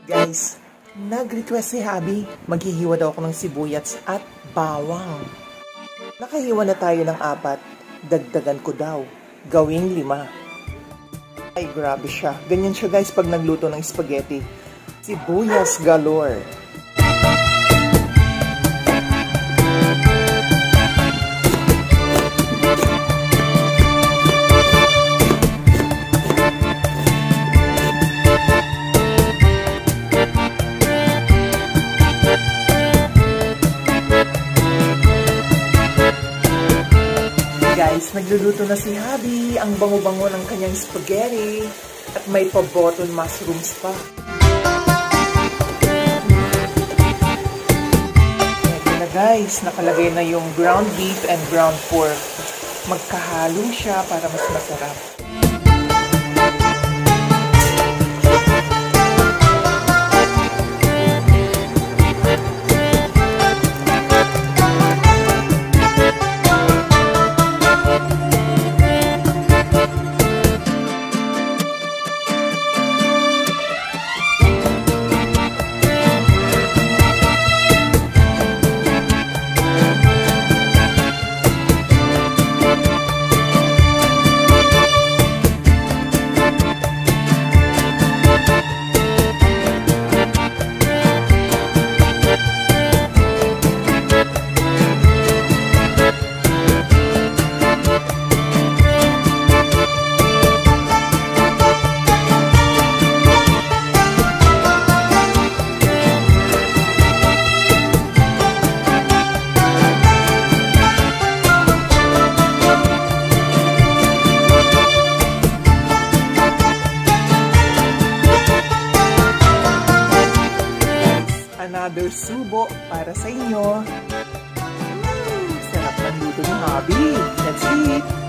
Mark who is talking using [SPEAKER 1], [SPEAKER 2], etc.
[SPEAKER 1] Guys, nag-request si Habi. Maghihiwa daw ako ng sibuyas at bawang. Nakahiwa na tayo ng 4. Dagdagan ko daw. Gawing 5. Ay, grabe siya. Ganyan siya guys pag nagluto ng spaghetti. Sibuyas galore. Guys, nagluluto na si Habi. Ang bango-bango ng kanyang spaghetti. At may pa-button mushrooms pa. Ito na guys, nakalagay na yung ground beef and ground pork. Magkahalo siya para mas masarap. Another subo para sa inyo. Sarap ng luto ni Habi. Let's eat!